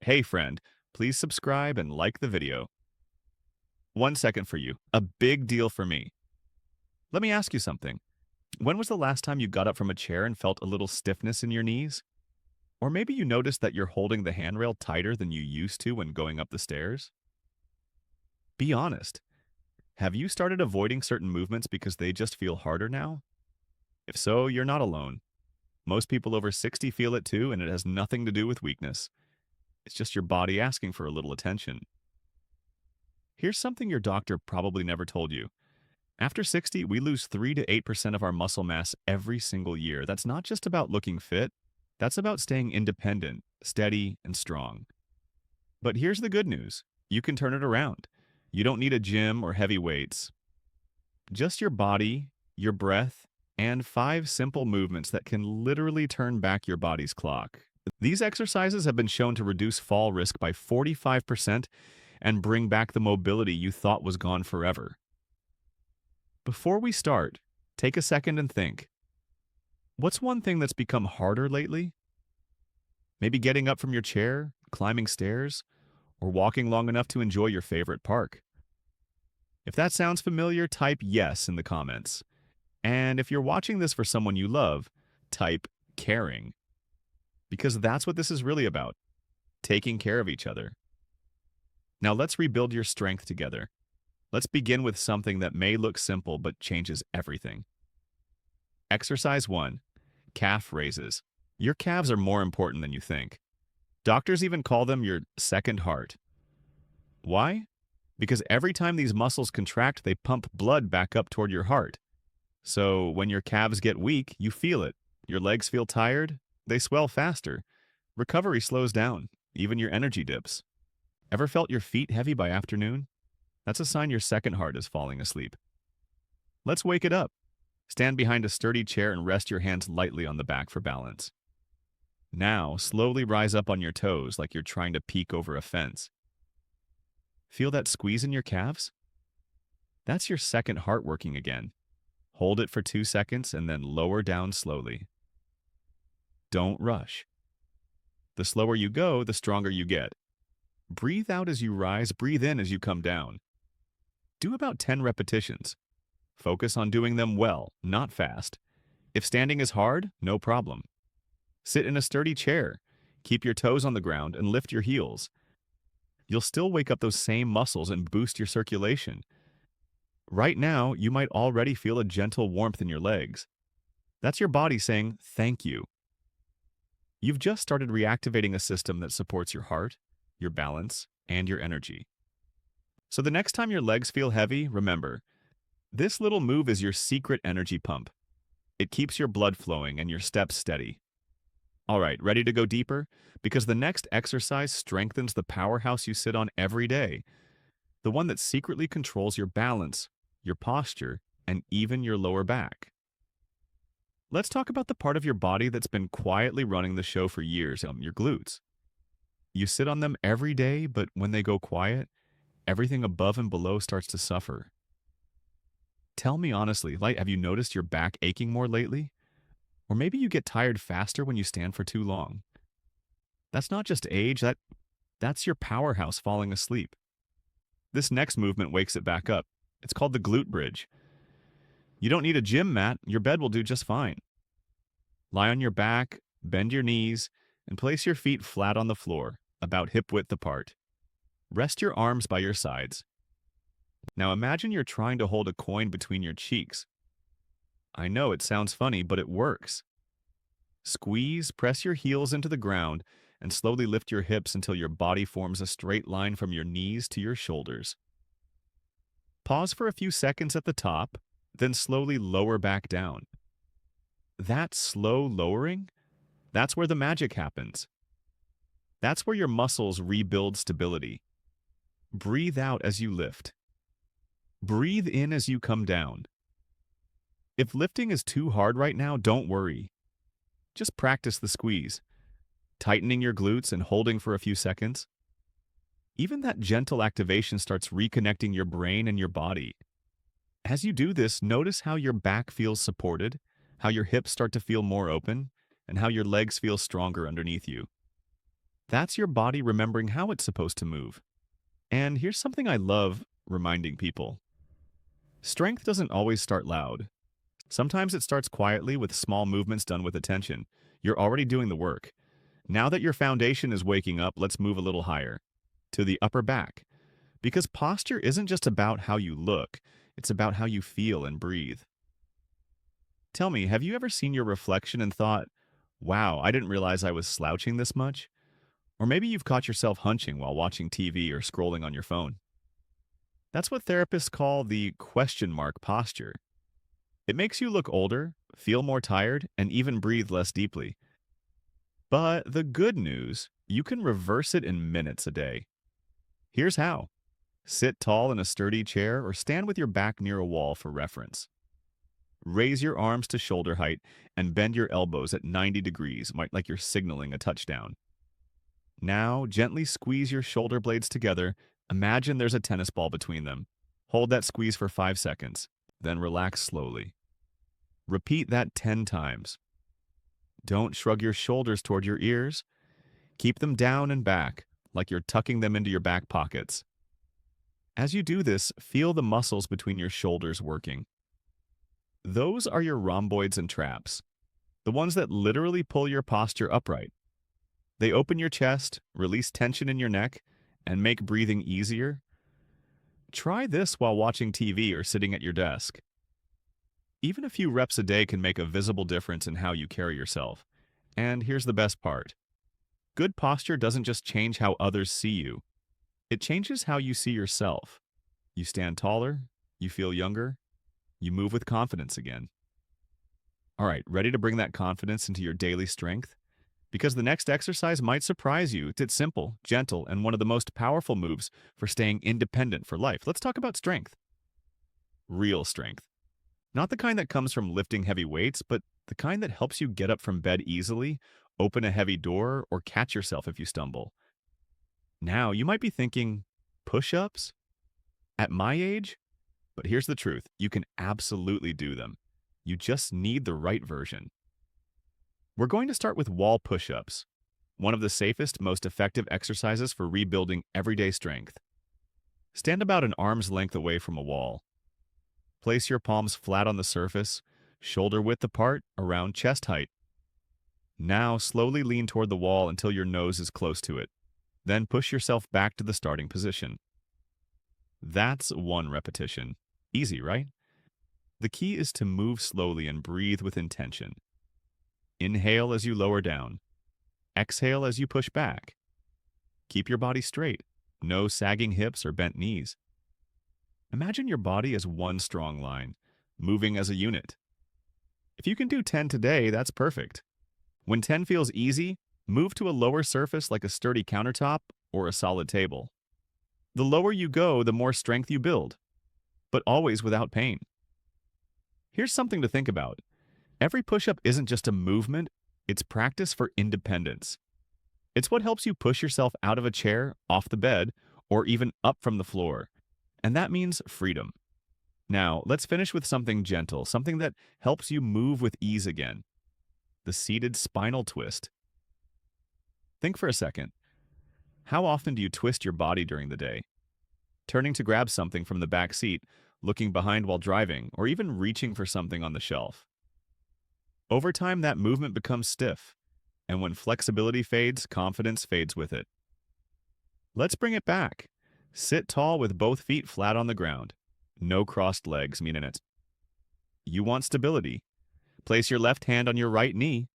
Hey friend, please subscribe and like the video. 1 second for you. A big deal for me. Let me ask you something. When was the last time you got up from a chair and felt a little stiffness in your knees? Or maybe you noticed that you're holding the handrail tighter than you used to when going up the stairs? Be honest. Have you started avoiding certain movements because they just feel harder now? If so, you're not alone. Most people over 60 feel it too, and it has nothing to do with weakness. It's just your body asking for a little attention. Here's something your doctor probably never told you. After 60, we lose 3 to 8% of our muscle mass every single year. That's not just about looking fit, that's about staying independent, steady, and strong. But here's the good news. You can turn it around. You don't need a gym or heavy weights. Just your body, your breath, and 5 simple movements that can literally turn back your body's clock. These exercises have been shown to reduce fall risk by 45% and bring back the mobility you thought was gone forever. Before we start, take a second and think. What's one thing that's become harder lately? Maybe getting up from your chair, climbing stairs, or walking long enough to enjoy your favorite park. If that sounds familiar, type yes in the comments. And if you're watching this for someone you love, type caring. Because that's what this is really about, taking care of each other. Now let's rebuild your strength together. Let's begin with something that may look simple but changes everything. Exercise 1. Calf raises. Your calves are more important than you think. Doctors even call them your second heart. Why? Because every time these muscles contract, they pump blood back up toward your heart. So when your calves get weak, you feel it. Your legs feel tired, they swell faster. Recovery slows down, even your energy dips. Ever felt your feet heavy by afternoon? That's a sign your second heart is falling asleep. Let's wake it up. Stand behind a sturdy chair and rest your hands lightly on the back for balance. Now, slowly rise up on your toes like you're trying to peek over a fence. Feel that squeeze in your calves? That's your second heart working again. Hold it for 2 seconds and then lower down slowly. Don't rush. The slower you go, the stronger you get. Breathe out as you rise, breathe in as you come down. Do about 10 repetitions. Focus on doing them well, not fast. If standing is hard, no problem. Sit in a sturdy chair. Keep your toes on the ground and lift your heels. You'll still wake up those same muscles and boost your circulation. Right now, you might already feel a gentle warmth in your legs. That's your body saying, thank you. You've just started reactivating a system that supports your heart, your balance, and your energy. So the next time your legs feel heavy, remember, this little move is your secret energy pump. It keeps your blood flowing and your steps steady. All right, ready to go deeper? Because the next exercise strengthens the powerhouse you sit on every day, the one that secretly controls your balance, your posture, and even your lower back. Let's talk about the part of your body that's been quietly running the show for years, your glutes. You sit on them every day, but when they go quiet, everything above and below starts to suffer. Tell me honestly, have you noticed your back aching more lately? Or maybe you get tired faster when you stand for too long. That's not just age, that's your powerhouse falling asleep. This next movement wakes it back up. It's called the glute bridge. You don't need a gym mat, your bed will do just fine. Lie on your back, bend your knees, and place your feet flat on the floor, about hip width apart. Rest your arms by your sides. Now imagine you're trying to hold a coin between your cheeks. I know it sounds funny, but it works. Squeeze, press your heels into the ground, and slowly lift your hips until your body forms a straight line from your knees to your shoulders. Pause for a few seconds at the top, then slowly lower back down. That slow lowering, that's where the magic happens. That's where your muscles rebuild stability. Breathe out as you lift. Breathe in as you come down. If lifting is too hard right now, don't worry. Just practice the squeeze, tightening your glutes and holding for a few seconds. Even that gentle activation starts reconnecting your brain and your body. As you do this, notice how your back feels supported, how your hips start to feel more open, and how your legs feel stronger underneath you. That's your body remembering how it's supposed to move. And here's something I love reminding people. Strength doesn't always start loud. Sometimes it starts quietly with small movements done with attention. You're already doing the work. Now that your foundation is waking up, let's move a little higher, to the upper back. Because posture isn't just about how you look, it's about how you feel and breathe. Tell me, have you ever seen your reflection and thought, wow, I didn't realize I was slouching this much? Or maybe you've caught yourself hunching while watching TV or scrolling on your phone. That's what therapists call the question mark posture. It makes you look older, feel more tired, and even breathe less deeply. But the good news, you can reverse it in minutes a day. Here's how. Sit tall in a sturdy chair or stand with your back near a wall for reference. Raise your arms to shoulder height and bend your elbows at 90 degrees, like you're signaling a touchdown. Now, gently squeeze your shoulder blades together. Imagine there's a tennis ball between them. Hold that squeeze for 5 seconds, then relax slowly. Repeat that 10 times. Don't shrug your shoulders toward your ears. Keep them down and back, like you're tucking them into your back pockets. As you do this, feel the muscles between your shoulders working. Those are your rhomboids and traps, the ones that literally pull your posture upright. They open your chest, release tension in your neck, and make breathing easier. Try this while watching TV or sitting at your desk. Even a few reps a day can make a visible difference in how you carry yourself. And here's the best part. Good posture doesn't just change how others see you. It changes how you see yourself. You stand taller, you feel younger, you move with confidence again. All right, ready to bring that confidence into your daily strength? Because the next exercise might surprise you. It's simple, gentle, and one of the most powerful moves for staying independent for life. Let's talk about strength. Real strength. Not the kind that comes from lifting heavy weights, but the kind that helps you get up from bed easily, open a heavy door, or catch yourself if you stumble. Now, you might be thinking, push-ups? At my age? But here's the truth. You can absolutely do them. You just need the right version. We're going to start with wall push-ups, one of the safest, most effective exercises for rebuilding everyday strength. Stand about an arm's length away from a wall. Place your palms flat on the surface, shoulder width apart, around chest height. Now slowly lean toward the wall until your nose is close to it. Then push yourself back to the starting position. That's one repetition. Easy, right? The key is to move slowly and breathe with intention. Inhale as you lower down. Exhale as you push back. Keep your body straight. No sagging hips or bent knees. Imagine your body as one strong line, moving as a unit. If you can do 10 today, that's perfect. When 10 feels easy, move to a lower surface like a sturdy countertop or a solid table. The lower you go, the more strength you build, but always without pain. Here's something to think about. Every push-up isn't just a movement, it's practice for independence. It's what helps you push yourself out of a chair, off the bed, or even up from the floor. And that means freedom. Now, let's finish with something gentle, something that helps you move with ease again. The seated spinal twist. Think for a second. How often do you twist your body during the day? Turning to grab something from the back seat, looking behind while driving, or even reaching for something on the shelf. Over time, that movement becomes stiff, and when flexibility fades, confidence fades with it. Let's bring it back. Sit tall with both feet flat on the ground. No crossed legs, meaning it. You want stability. Place your left hand on your right knee.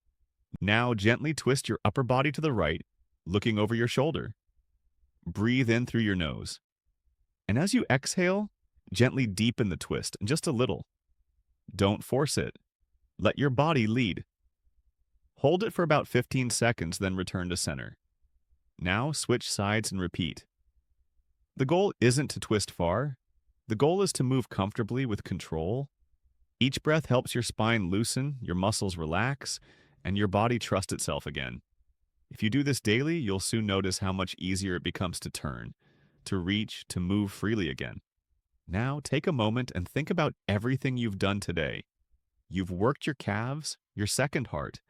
Now gently twist your upper body to the right, looking over your shoulder. Breathe in through your nose. And as you exhale, gently deepen the twist, just a little. Don't force it. Let your body lead. Hold it for about 15 seconds, then return to center. Now switch sides and repeat. The goal isn't to twist far. The goal is to move comfortably with control. Each breath helps your spine loosen, your muscles relax, and your body trust itself again. If you do this daily, you'll soon notice how much easier it becomes to turn, to reach, to move freely again. Now take a moment and think about everything you've done today. You've worked your calves, your second heart.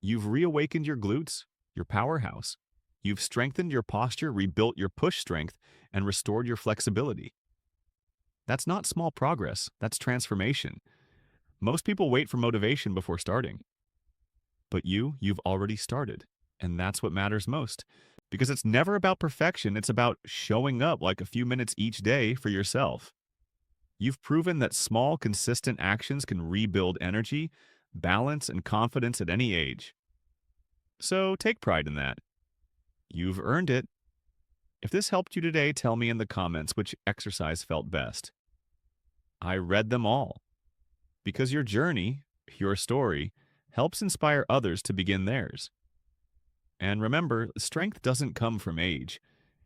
You've reawakened your glutes, your powerhouse. You've strengthened your posture, rebuilt your push strength, and restored your flexibility. That's not small progress, that's transformation. Most people wait for motivation before starting. But you've already started. And that's what matters most. Because it's never about perfection, it's about showing up like a few minutes each day for yourself. You've proven that small, consistent actions can rebuild energy, balance, and confidence at any age. So take pride in that. You've earned it. If this helped you today, tell me in the comments which exercise felt best. I read them all. Because your journey, your story, helps inspire others to begin theirs. And remember, strength doesn't come from age.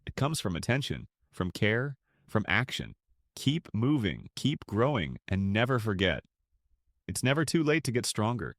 It comes from attention, from care, from action. Keep moving, keep growing, and never forget. It's never too late to get stronger.